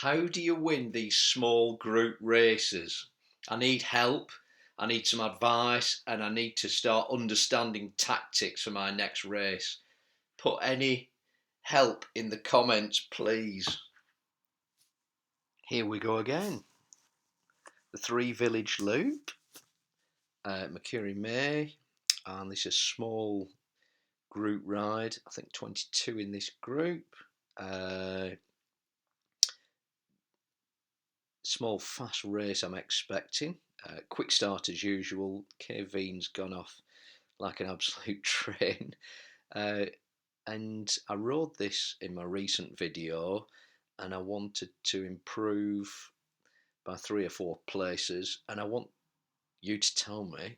How do you win these small group races? I need help, I need some advice, and I need to start understanding tactics for my next race. Put any help in the comments, please. Here we go again. The Three Village Loop, Makuri May, and this is a small group ride. I think 22 in this group. Small fast race I'm expecting. Quick start as usual. Kevin's gone off like an absolute train. And I rode this in my recent video and I wanted to improve by 3 or 4 places, and I want you to tell me,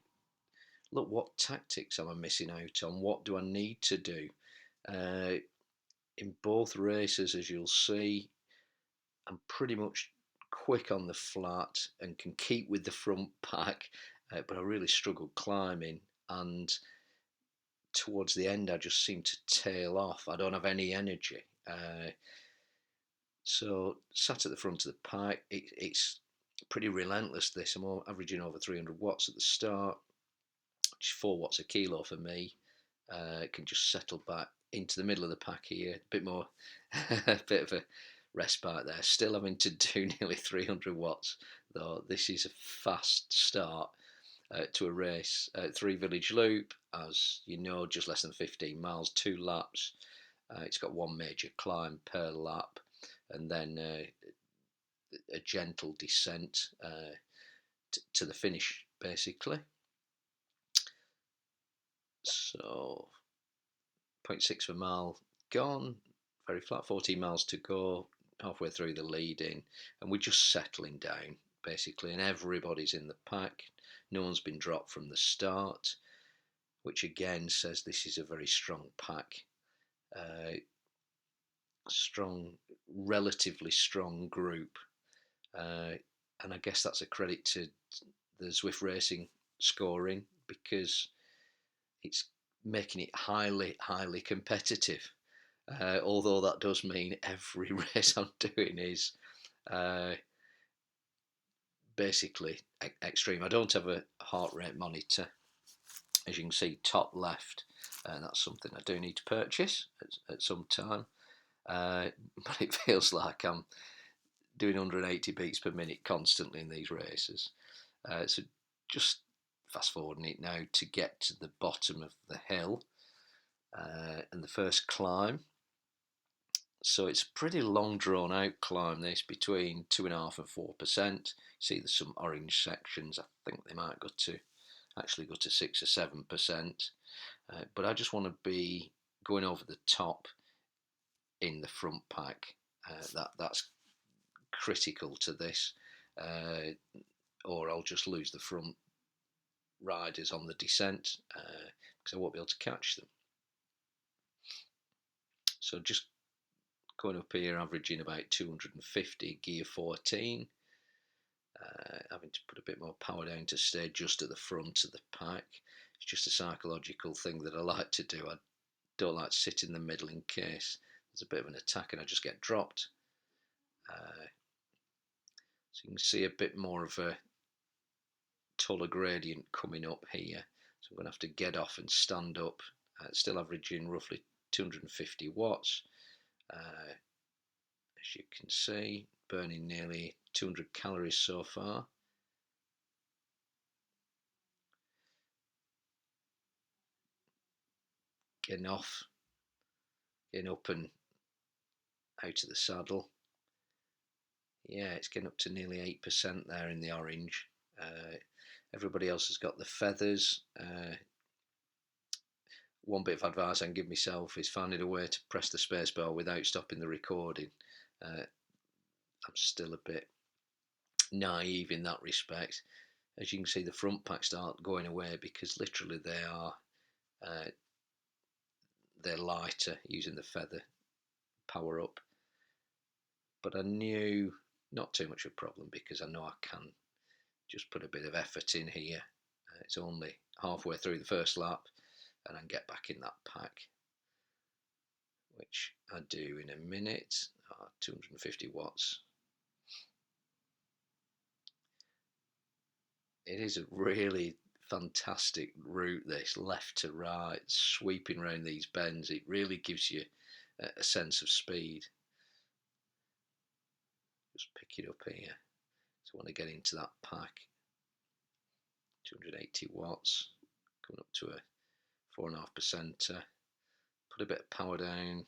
look, what tactics am I missing out on? What do I need to do? In both races, as you'll see, I'm pretty much quick on the flat and can keep with the front pack, but I really struggled climbing, and towards the end I just seem to tail off. I don't have any energy. So sat at the front of the pack, it's pretty relentless this. I'm averaging over 300 watts at the start, which is 4 watts a kilo for me. Can just settle back into the middle of the pack here, a bit more, a bit of a respite there. Still having to do nearly 300 watts though. This is a fast start to a race. Three Village Loop, as you know, just less than 15 miles, 2 laps. It's got 1 major climb per lap, and then a gentle descent to the finish, basically. So 0.6 of a mile gone, very flat, 14 miles to go, halfway through the lead-in, and we're just settling down, basically, and everybody's in the pack. No one's been dropped from the start, which again says this is a very strong pack. Strong, relatively strong group, and I guess that's a credit to the Zwift Racing scoring, because it's making it highly competitive. Although that does mean every race I'm doing is basically extreme. I don't have a heart rate monitor, as you can see top left, and that's something I do need to purchase at some time. But it feels like I'm doing 180 beats per minute constantly in these races. So just fast forwarding it now to get to the bottom of the hill and the first climb. So it's a pretty long drawn out climb, this, between 2.5% and 4%. See there's some orange sections. I think they might actually go to 6 or 7%. But I just want to be going over the top in the front pack. That's critical to this, or I'll just lose the front riders on the descent, because I won't be able to catch them. So just going up here, averaging about 250, gear 14, having to put a bit more power down to stay just at the front of the pack. It's just a psychological thing that I like to do. I don't like to sit in the middle in case there's a bit of an attack and I just get dropped. So you can see a bit more of a taller gradient coming up here. So I'm going to have to get off and stand up. Still averaging roughly 250 watts. As you can see, burning nearly 200 calories so far. Getting off, getting up and out of the saddle. Yeah, it's getting up to nearly 8% there in the orange. Everybody else has got the feathers. One bit of advice I can give myself is finding a way to press the spacebar without stopping the recording. I'm still a bit naive in that respect. As you can see, the front packs start going away because literally they're lighter using the feather power up. But I knew not too much of a problem because I know I can just put a bit of effort in here. It's only halfway through the first lap and I can get back in that pack, which I do in a minute. 250 watts it is a really fantastic route, this left to right, sweeping around these bends. It really gives you a sense of speed. Just pick it up here. So I want to get into that pack. 280 watts, coming up to a 4.5%. Put a bit of power down.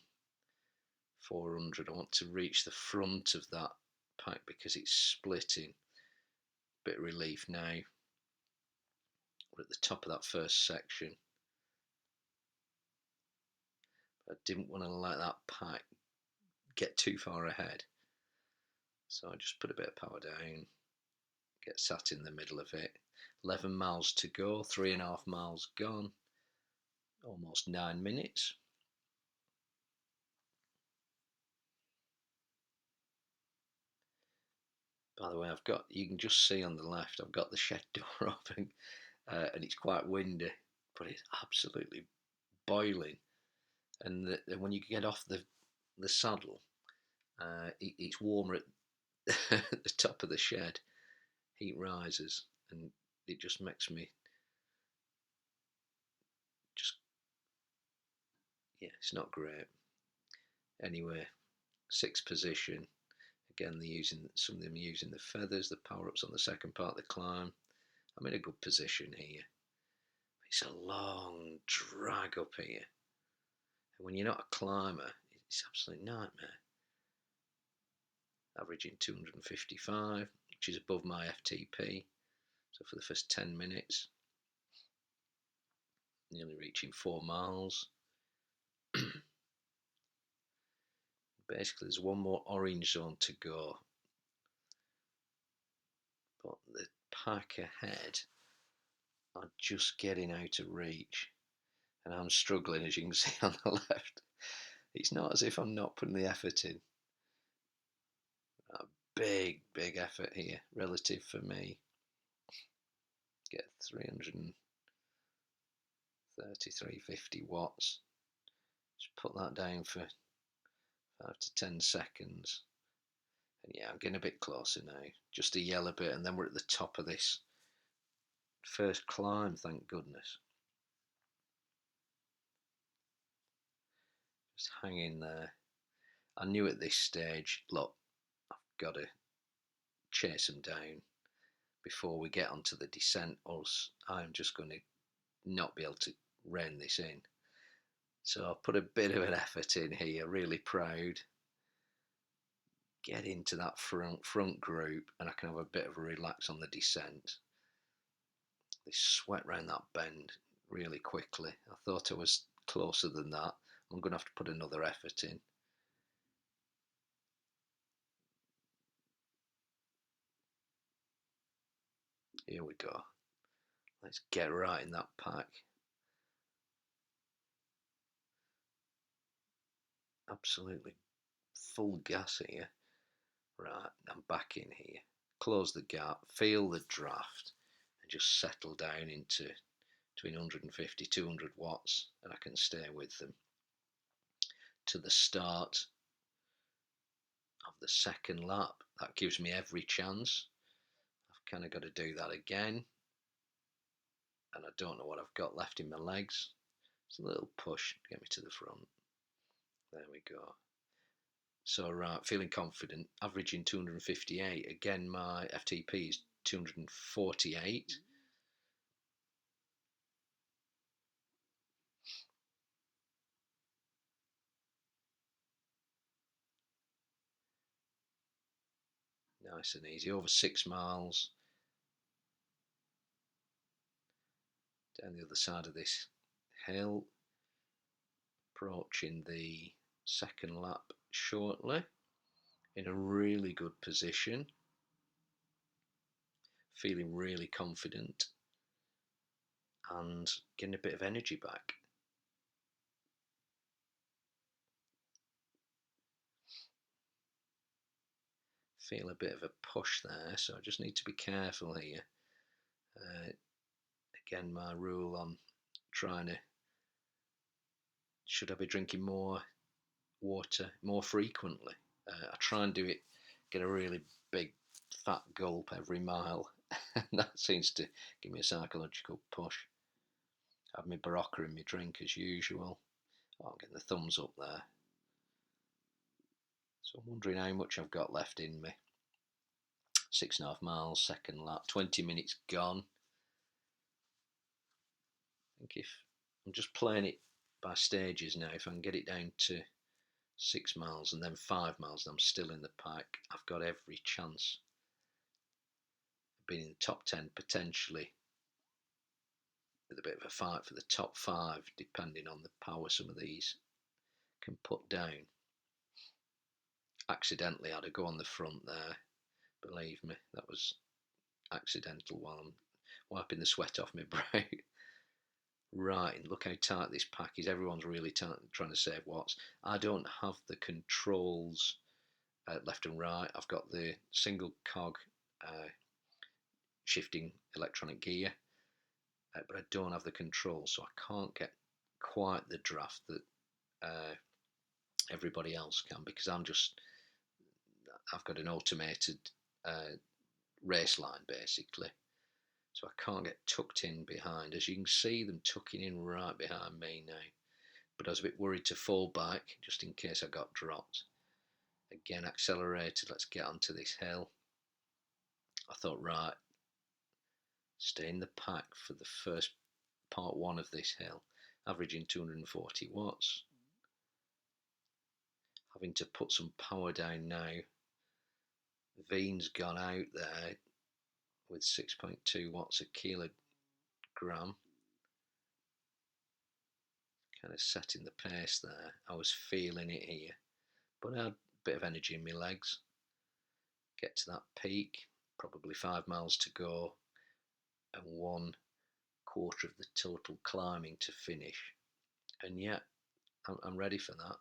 400. I want to reach the front of that pack because it's splitting. Bit of relief now. We're at the top of that first section. I didn't want to let that pack get too far ahead. So I just put a bit of power down, get sat in the middle of it. 11 miles to go, 3.5 miles gone, almost 9 minutes. By the way, you can just see on the left, I've got the shed door open, and it's quite windy, but it's absolutely boiling. And when you get off the saddle, it's warmer at the top of the shed. Heat rises, and it just makes me it's not great. Anyway, sixth position. Again, some of them using the feathers, the power-ups on the second part of the climb. I'm in a good position here. It's a long drag up here. And when you're not a climber, it's an absolute nightmare. Averaging 255, which is above my FTP. So for the first 10 minutes, nearly reaching 4 miles. Basically, there's one more orange zone to go. But the pack ahead are just getting out of reach. And I'm struggling, as you can see on the left. It's not as if I'm not putting the effort in. A big effort here, relative for me. Get 350 watts. Just put that down for 5 to 10 seconds. And yeah, I'm getting a bit closer now. Just a yellow bit, and then we're at the top of this first climb, thank goodness. Just hang in there. I knew at this stage, look, I've got to chase them down before we get onto the descent, or I'm just going to not be able to rein this in. So I've put a bit of an effort in here, really proud. Get into that front group, and I can have a bit of a relax on the descent. They sweat round that bend really quickly. I thought I was closer than that. I'm going to have to put another effort in. Here we go. Let's get right in that pack. Absolutely full gas here. Right, I'm back in here. Close the gap, feel the draft, and just settle down into between 150, 200 watts, and I can stay with them to the start of the second lap. That gives me every chance. I've kind of got to do that again, and I don't know what I've got left in my legs. It's a little push to get me to the front. There we go. So right, feeling confident, averaging 258. Again, my FTP is 248. Nice and easy, over 6 miles. Down the other side of this hill. Approaching the second lap shortly. In a really good position. Feeling really confident. And getting a bit of energy back. Feel a bit of a push there, so I just need to be careful here. Again, my rule on trying to, should I be drinking more water more frequently? I try and do it, get a really big fat gulp every mile, That seems to give me a psychological push. Have my Barocca in my drink as usual. Oh, I'm getting the thumbs up there. So I'm wondering how much I've got left in me. 6.5 miles, second lap, 20 minutes gone. I think if I'm just playing it by stages now, if I can get it down to 6 miles and then 5 miles and I'm still in the pack, I've got every chance of being in the top 10, potentially with a bit of a fight for the top 5, depending on the power some of these can put down. Accidentally had a go on the front there, believe me, that was accidental while I'm wiping the sweat off my brow. Right, and look how tight this pack is. Everyone's really tight, trying to save watts. I don't have the controls left and right. I've got the single cog shifting electronic gear, but I don't have the controls, so I can't get quite the draft that everybody else can, because I've got an automated race line basically, so I can't get tucked in behind. As you can see them tucking in right behind me now, but I was a bit worried to fall back just in case I got dropped. Again, accelerated, let's get onto this hill. I thought, right, stay in the pack for the first part 1 of this hill, averaging 240 watts. Having to put some power down now. Veen's gone out there with 6.2 watts a kilogram. Kind of setting the pace there. I was feeling it here, but I had a bit of energy in my legs. Get to that peak, probably 5 miles to go, and 1/4 of the total climbing to finish. And yet, I'm ready for that.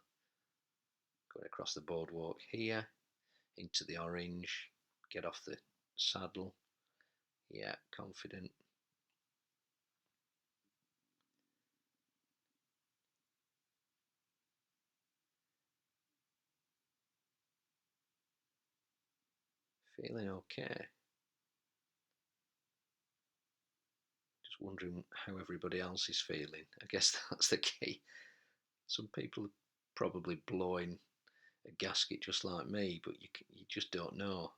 Going across the boardwalk here, into the orange, get off the saddle. Yeah, confident. Feeling okay. Just wondering how everybody else is feeling. I guess that's the key. Some people are probably blowing a gasket just like me, but you just don't know.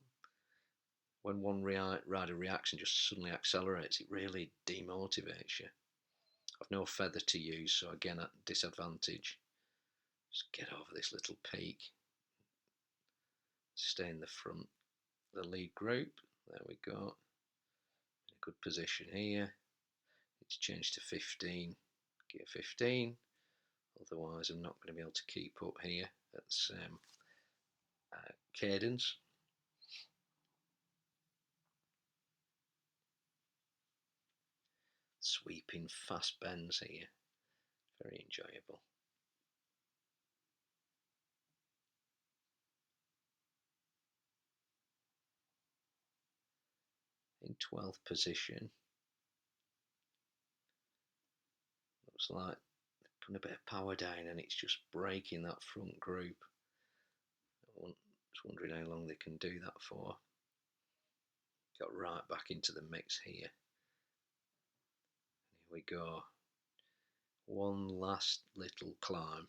When one rider reacts and just suddenly accelerates, it really demotivates you. I've no feather to use, so again at disadvantage. Just get over this little peak. Stay in the front, the lead group. There we go. In a good position here. Need to change to 15, gear 15. Otherwise, I'm not going to be able to keep up here at the same cadence. Sweeping fast bends here. Very enjoyable. In 12th position. Looks like putting a bit of power down and it's just breaking that front group. I'm just wondering how long they can do that for. Got right back into the mix here. Here we go. One last little climb.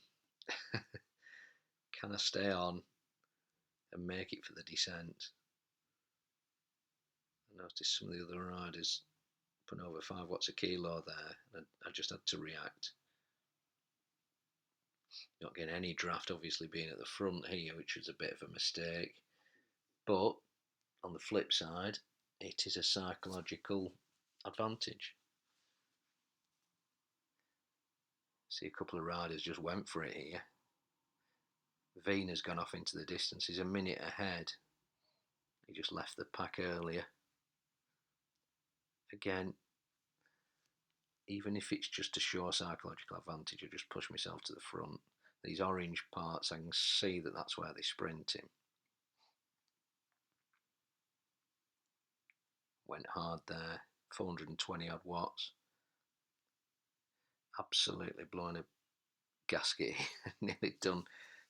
Can I stay on and make it for the descent? I noticed some of the other riders putting over 5 watts a kilo there, and I just had to react. Not getting any draft, obviously being at the front here, which was a bit of a mistake. But on the flip side, it is a psychological advantage. See, a couple of riders just went for it here. Veen has gone off into the distance. He's a minute ahead. He just left the pack earlier. Again, even if it's just to show a psychological advantage, I just push myself to the front. These orange parts, I can see that that's where they're sprinting. Went hard there, 420 odd watts. Absolutely blowing a gasket. Nearly done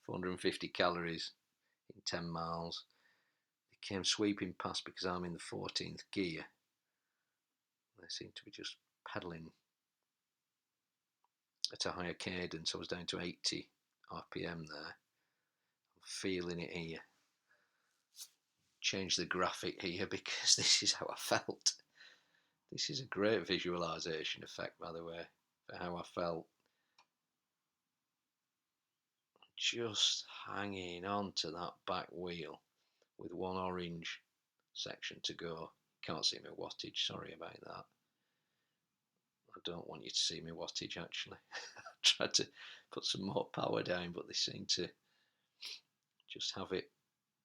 450 calories in 10 miles. It came sweeping past because I'm in the 14th gear. They seemed to be just pedalling at a higher cadence. I was down to 80 RPM there. I'm feeling it here. Change the graphic here because this is how I felt. This is a great visualization effect, by the way, for how I felt. Just hanging on to that back wheel with one orange section to go. Can't see my wattage, sorry about that. I don't want you to see my wattage actually. I tried to put some more power down, but they seem to just have it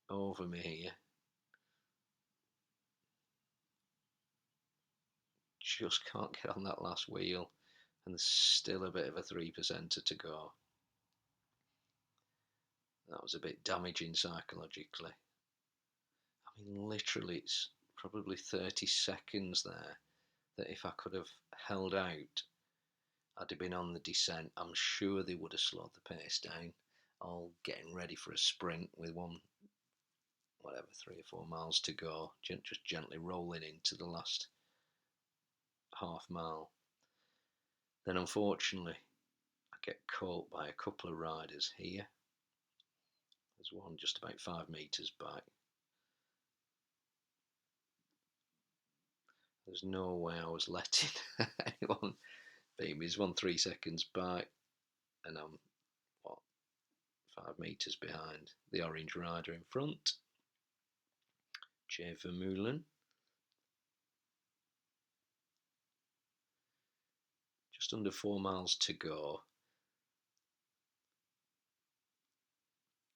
over me here. Just can't get on that last wheel, and there's still a bit of a 3%er to go. That was a bit damaging psychologically. I mean, literally, it's probably 30 seconds there that if I could have held out, I'd have been on the descent. I'm sure they would have slowed the pace down, all getting ready for a sprint with 3 or 4 miles to go, just gently rolling into the last half mile. Then unfortunately, I get caught by a couple of riders here. There's one just about 5 metres back. There's no way I was letting anyone beat me. There's one 3 seconds back, and I'm, 5 metres behind the orange rider in front, Jay Vermeulen. Just under 4 miles to go,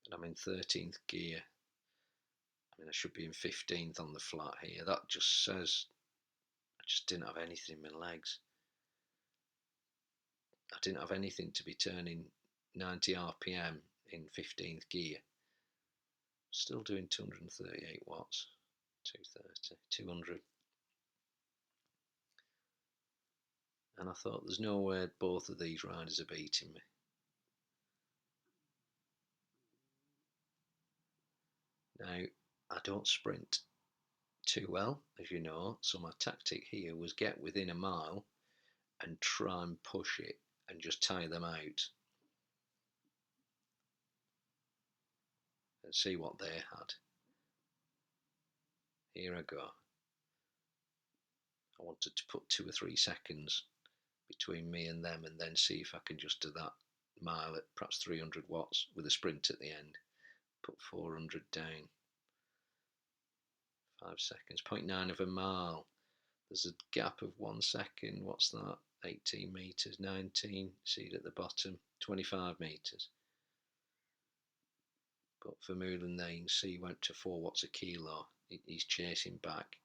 and I'm in 13th gear. I mean, I should be in 15th on the flat here. That just says I just didn't have anything in my legs. I didn't have anything to be turning 90 RPM in 15th gear. Still doing 238 watts, 230, 200. And I thought, there's no way both of these riders are beating me. Now, I don't sprint too well, as you know, so my tactic here was get within a mile and try and push it and just tire them out and see what they had. Here I go. I wanted to put 2 or 3 seconds between me and them, and then see if I can just do that mile at perhaps 300 watts with a sprint at the end. Put 400 down. 5 seconds. 0.9 of a mile. There's a gap of 1 second. What's that? 18 metres. 19. See it at the bottom. 25 metres. But Vermeulen there, you can see, went to 4 watts a kilo. He's chasing back.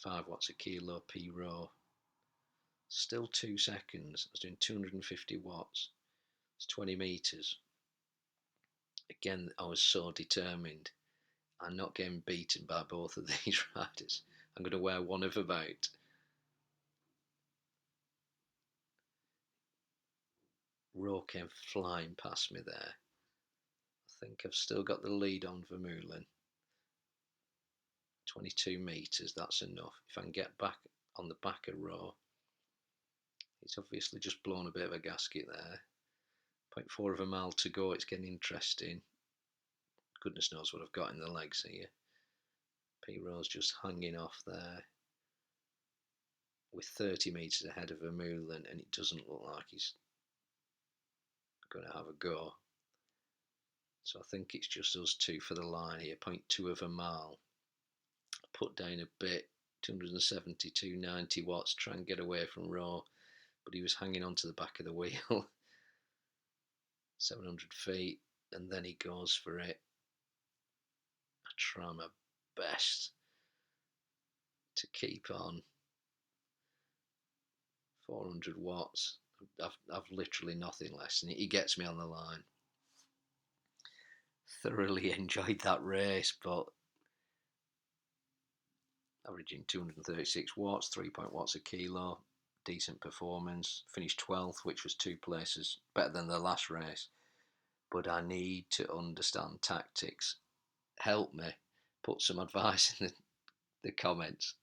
5 watts a kilo, P row. Still 2 seconds. I was doing 250 watts. It's 20 metres. Again, I was so determined. I'm not getting beaten by both of these riders. I'm going to wear one of them out. Rowe came flying past me there. I think I've still got the lead on Vermeulen. 22 metres, that's enough. If I can get back on the back of Rowe, he's obviously just blown a bit of a gasket there. 0.4 of a mile to go, it's getting interesting. Goodness knows what I've got in the legs here. P Rowe's just hanging off there with 30 metres ahead of Vermeulen, and it doesn't look like he's going to have a go. So I think it's just us two for the line here. 0.2 of a mile. Put down a bit, 270, 290 watts, try and get away from Rowe, but he was hanging onto the back of the wheel. 700 feet, and then he goes for it. I try my best to keep on. 400 watts. I've literally nothing less, and he gets me on the line. Thoroughly enjoyed that race, but averaging 236 watts, 3 watts a kilo, decent performance. Finished 12th, which was 2 places better than the last race. But I need to understand tactics. Help me. Put some advice in the comments.